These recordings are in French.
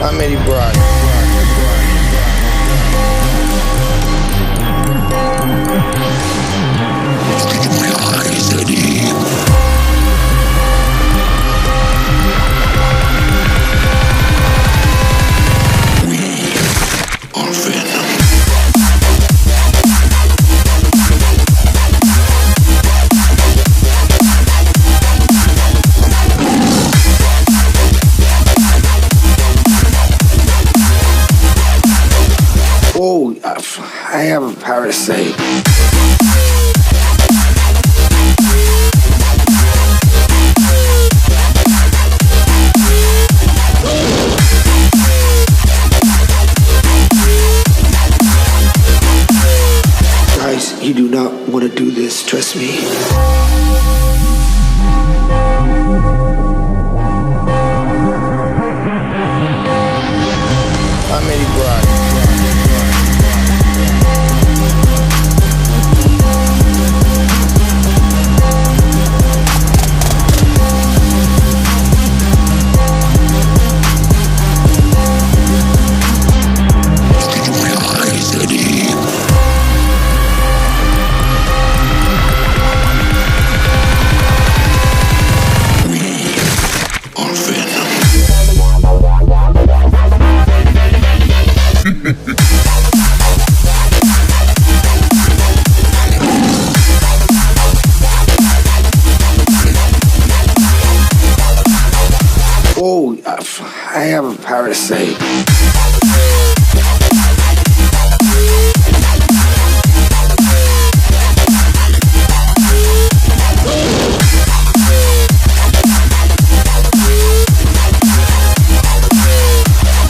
How many brought? I have a power to say. Guys, you do not want to do this, trust me. How many brought? Oh, I have a power to say.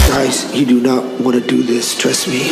Guys, you do not want to do this, trust me.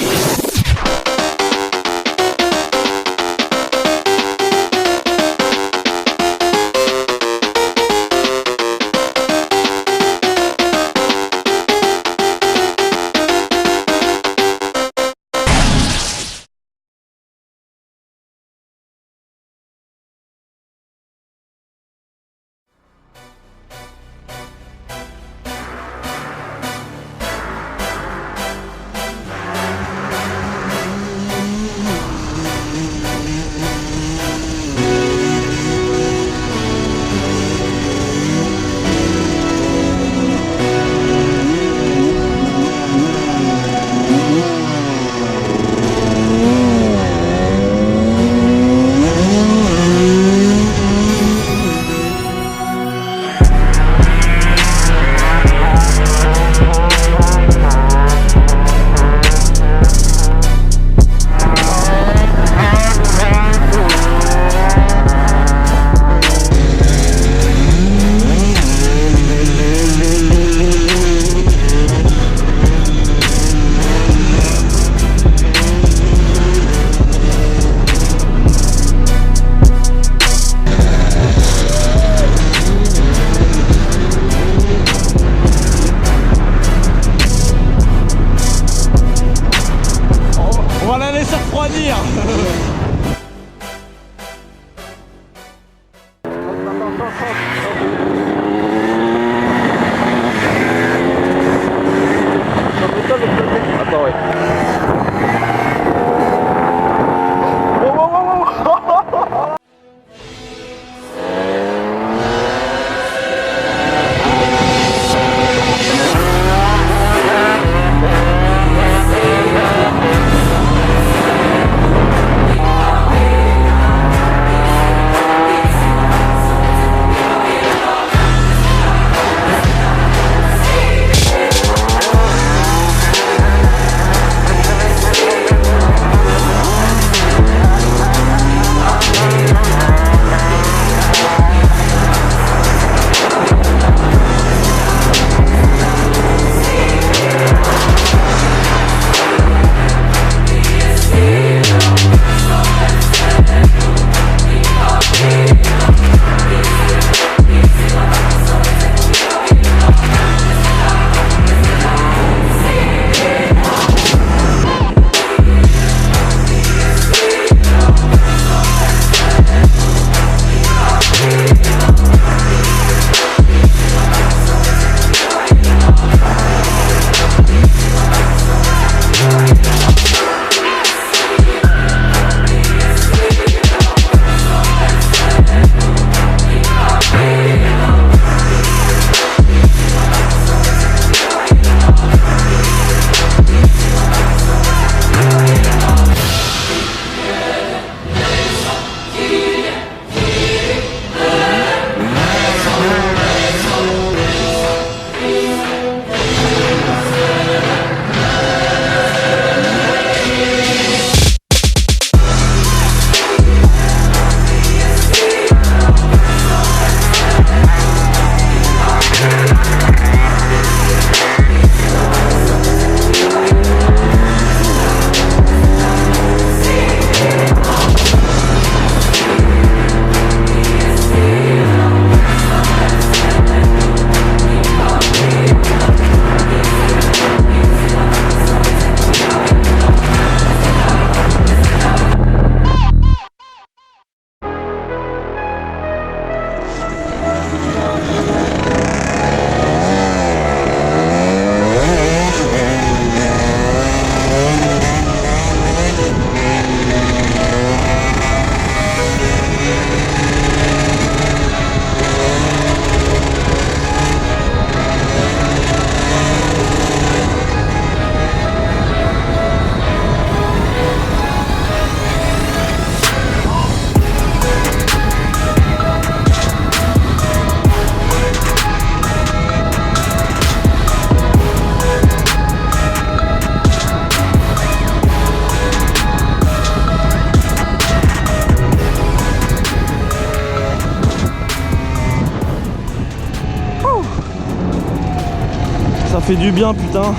fait du bien, putain.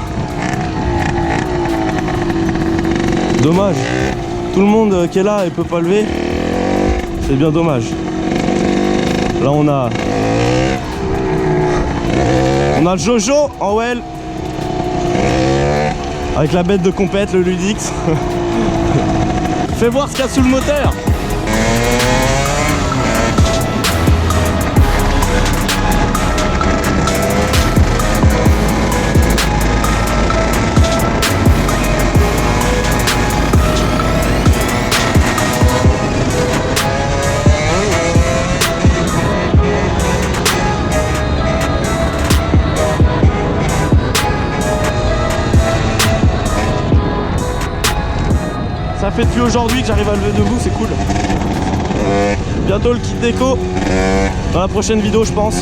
Dommage. Tout le monde qui est là et peut pas lever. C'est bien dommage. Là on a le Jojo en well. Avec la bête de compète, le Ludix. Fais voir ce qu'il y a sous le moteur. Ça fait depuis aujourd'hui que j'arrive à lever debout, c'est cool. Bientôt le kit déco dans la prochaine vidéo, je pense.